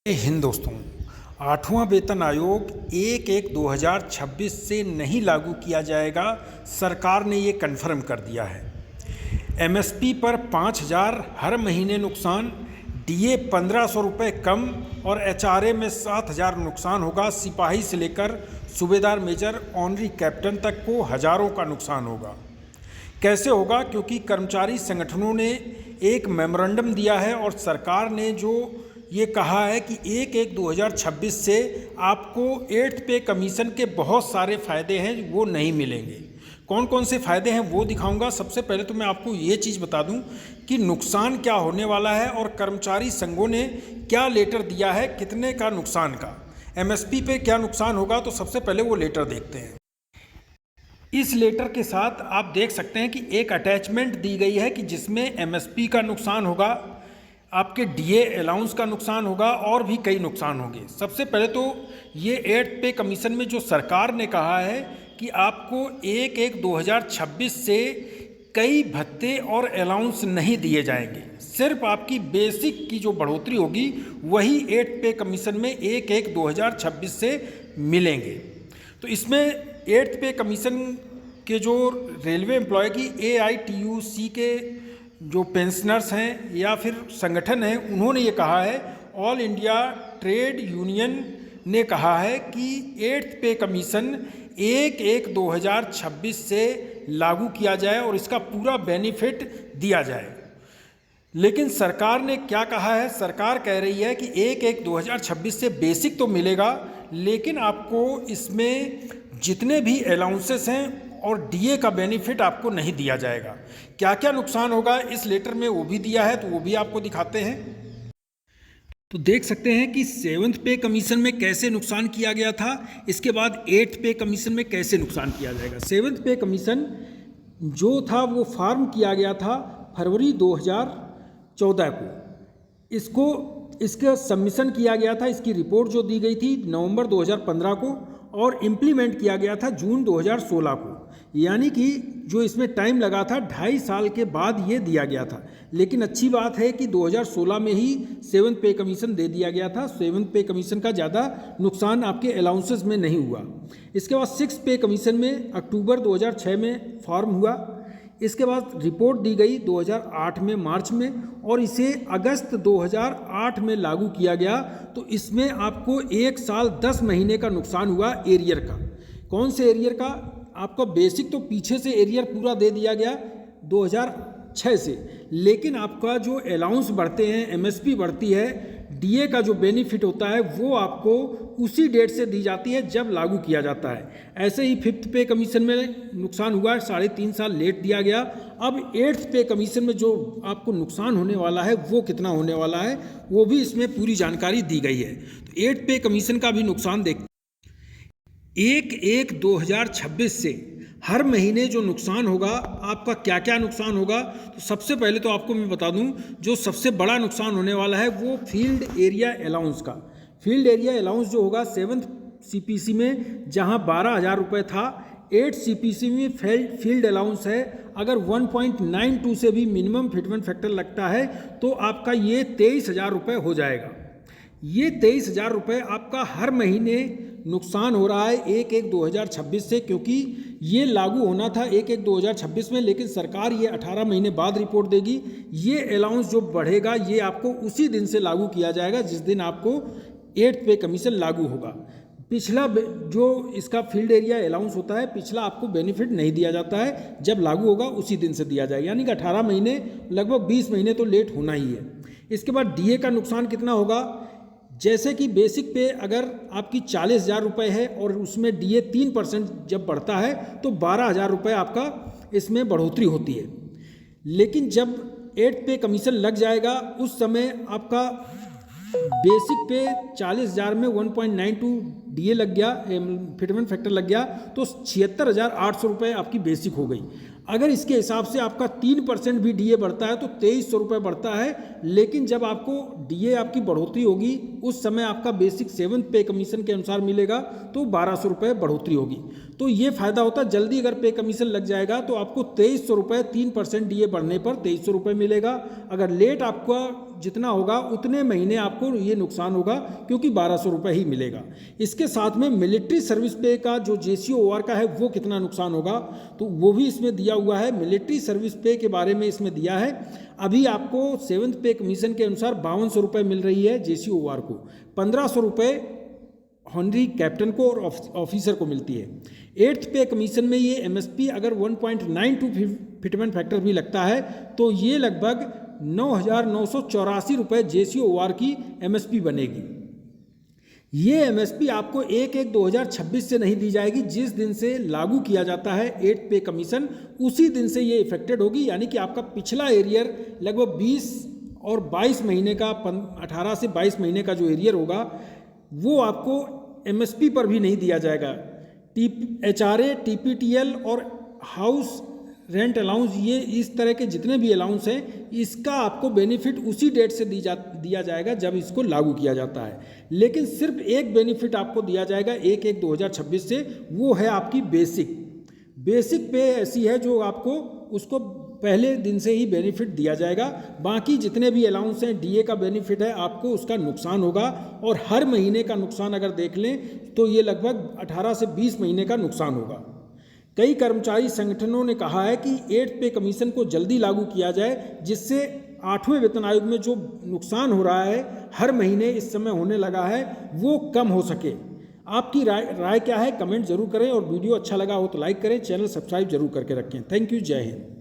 जय हिंद दोस्तों। आठवां वेतन आयोग 1/1/2026 से नहीं लागू किया जाएगा। सरकार ने ये कन्फर्म कर दिया है। एमएसपी पर 5,000 हर महीने नुकसान, डीए 1,500 रुपये कम और एचआरए में 7,000 नुकसान होगा। सिपाही से लेकर सूबेदार मेजर ऑनरी कैप्टन तक को हज़ारों का नुकसान होगा। कैसे होगा? क्योंकि कर्मचारी संगठनों ने एक मेमोरेंडम दिया है और सरकार ने जो ये कहा है कि 1/1/2026 से आपको 8th पे कमीशन के बहुत सारे फ़ायदे हैं वो नहीं मिलेंगे। कौन कौन से फ़ायदे हैं वो दिखाऊंगा। सबसे पहले तो मैं आपको ये चीज़ बता दूं कि नुकसान क्या होने वाला है और कर्मचारी संघों ने क्या लेटर दिया है कितने का नुकसान का, एमएसपी पे क्या नुकसान होगा। तो सबसे पहले वो लेटर देखते हैं। इस लेटर के साथ आप देख सकते हैं कि एक अटैचमेंट दी गई है कि जिसमें एमएसपी का नुकसान होगा, आपके डीए अलाउंस का नुकसान होगा और भी कई नुकसान होंगे। सबसे पहले तो ये 8th पे कमीशन में जो सरकार ने कहा है कि आपको 1/1/2026 से कई भत्ते और अलाउंस नहीं दिए जाएंगे। सिर्फ आपकी बेसिक की जो बढ़ोतरी होगी वही 8th पे कमीशन में 1/1/2026 से मिलेंगे। तो इसमें 8th पे कमीशन के जो रेलवे एम्प्लॉय की AITUC के जो पेंशनर्स हैं या फिर संगठन हैं उन्होंने ये कहा है, ऑल इंडिया ट्रेड यूनियन ने कहा है कि 8th पे कमीशन 1/1/2026 से लागू किया जाए और इसका पूरा बेनिफिट दिया जाए। लेकिन सरकार ने क्या कहा है? सरकार कह रही है कि 1/1/2026 से बेसिक तो मिलेगा, लेकिन आपको इसमें जितने भी अलाउंसेस हैं और डीए का बेनिफिट आपको नहीं दिया जाएगा। क्या क्या नुकसान होगा इस लेटर में वो भी दिया है, तो वो भी आपको दिखाते हैं। तो देख सकते हैं कि 7th पे कमीशन में कैसे नुकसान किया गया था, इसके बाद 8th पे कमीशन में कैसे नुकसान किया जाएगा। 7th पे कमीशन जो था वो फार्म किया गया था फरवरी 2014 को। इसका सबमिशन किया गया था, इसकी रिपोर्ट जो दी गई थी नवंबर 2015 को और इम्प्लीमेंट किया गया था जून 2016 को। यानी कि जो इसमें टाइम लगा था 2.5 साल के बाद ये दिया गया था। लेकिन अच्छी बात है कि 2016 में ही 7th पे कमीशन दे दिया गया था। 7th पे कमीशन का ज़्यादा नुकसान आपके अलाउंसेस में नहीं हुआ। इसके बाद 6th पे कमीशन में अक्टूबर 2006 में फॉर्म हुआ। इसके बाद रिपोर्ट दी गई 2008 में मार्च में और इसे अगस्त 2008 में लागू किया गया। तो इसमें आपको 1 साल 10 महीने का नुकसान हुआ एरियर का। कौन से एरियर का? आपका बेसिक तो पीछे से एरियर पूरा दे दिया गया 2006 से, लेकिन आपका जो अलाउंस बढ़ते हैं, एमएसपी बढ़ती है, डीए का जो बेनिफिट होता है वो आपको उसी डेट से दी जाती है जब लागू किया जाता है। ऐसे ही 5th पे कमीशन में नुकसान हुआ, 3.5 साल लेट दिया गया। अब 8th पे कमीशन में जो आपको नुकसान होने वाला है वो कितना होने वाला है वो भी इसमें पूरी जानकारी दी गई है। तो 8th पे कमीशन का भी नुकसान देख 1/1/2026 से हर महीने जो नुकसान होगा, आपका क्या क्या नुकसान होगा। तो सबसे पहले तो आपको मैं बता दूं, जो सबसे बड़ा नुकसान होने वाला है वो फील्ड एरिया अलाउंस का। फील्ड एरिया अलाउंस जो होगा 7th CPC में जहां 12,000 रुपये था, 8th CPC में फील्ड अलाउंस है। अगर 1.92 से भी मिनिमम फिटमेंट फैक्टर लगता है तो आपका ये 23,000 रुपये हो जाएगा। ये 23,000 रुपये आपका हर महीने नुकसान हो रहा है 1/1/2026 से, क्योंकि ये लागू होना था 1/1/2026 में, लेकिन सरकार ये 18 महीने बाद रिपोर्ट देगी। ये अलाउंस जो बढ़ेगा ये आपको उसी दिन से लागू किया जाएगा जिस दिन आपको 8th पे कमीशन लागू होगा। पिछला जो इसका फील्ड एरिया अलाउंस होता है, पिछला आपको बेनिफिट नहीं दिया जाता है, जब लागू होगा उसी दिन से दिया जाएगा। यानी कि 18 महीने, लगभग 20 महीने तो लेट होना ही है। इसके बाद डीए का नुकसान कितना होगा? जैसे कि बेसिक पे अगर आपकी 40,000 रुपये है और उसमें डीए 3% जब बढ़ता है तो 12,000 रुपये आपका इसमें बढ़ोतरी होती है। लेकिन जब 8th पे कमीशन लग जाएगा उस समय आपका बेसिक पे 40,000 में 1.92 डीए लग गया, फिटमेंट फैक्टर लग गया, तो 76,800 रुपये आपकी बेसिक हो गई। अगर इसके हिसाब से आपका 3% भी डीए बढ़ता है तो 2,300 रुपये बढ़ता है। लेकिन जब आपको डीए आपकी बढ़ोतरी होगी उस समय आपका बेसिक 7th पे कमीशन के अनुसार मिलेगा तो 1,200 रुपये बढ़ोतरी होगी। तो ये फ़ायदा होता है, जल्दी अगर पे कमीशन लग जाएगा तो आपको 2,300 रुपये 3% डीए बढ़ने पर 2,300 रुपये मिलेगा। अगर लेट आपका जितना होगा उतने महीने आपको ये नुकसान होगा, क्योंकि 1200 रुपये ही मिलेगा। इसके साथ में मिलिट्री सर्विस पे का जो JCOR का है वो कितना नुकसान होगा, तो वो भी इसमें दिया हुआ है। मिलिट्री सर्विस पे के बारे में इसमें दिया है। अभी आपको 7th पे कमीशन के अनुसार 5200 रुपये मिल रही है JCOR को, 1500 रुपये हॉनरी कैप्टन को और ऑफिसर को मिलती है। 8th पे कमीशन में ये MSP अगर 1.92 फिटमेंट फैक्टर भी लगता है तो ये लगभग 9,984 रुपये JCOR की MSP बनेगी। ये MSP आपको 1/1/2026 से नहीं दी जाएगी। जिस दिन से लागू किया जाता है 8th पे कमीशन, उसी दिन से ये इफेक्टेड होगी। यानी कि आपका पिछला एरियर लगभग 20 और 22 महीने का 18 से 22 महीने का जो एरियर होगा वो आपको MSP पर भी नहीं दिया जाएगा। HRA, TPTL और हाउस रेंट अलाउंस, ये इस तरह के जितने भी अलाउंस हैं, इसका आपको बेनिफिट उसी डेट से दिया जाएगा जब इसको लागू किया जाता है। लेकिन सिर्फ एक बेनिफिट आपको दिया जाएगा 1/1/2026 से, वो है आपकी बेसिक पे ऐसी है जो आपको उसको पहले दिन से ही बेनिफिट दिया जाएगा। बाकी जितने भी अलाउंस हैं, DA का बेनिफिट है, आपको उसका नुकसान होगा। और हर महीने का नुकसान अगर देख लें तो ये लगभग 18 से 20 महीने का नुकसान होगा। कई कर्मचारी संगठनों ने कहा है कि 8th पे कमीशन को जल्दी लागू किया जाए, जिससे 8वें वेतन आयोग में जो नुकसान हो रहा है हर महीने इस समय होने लगा है, वो कम हो सके। आपकी राय क्या है, कमेंट जरूर करें। और वीडियो अच्छा लगा हो तो लाइक करें, चैनल सब्सक्राइब जरूर करके रखें। थैंक यू, जय हिंद।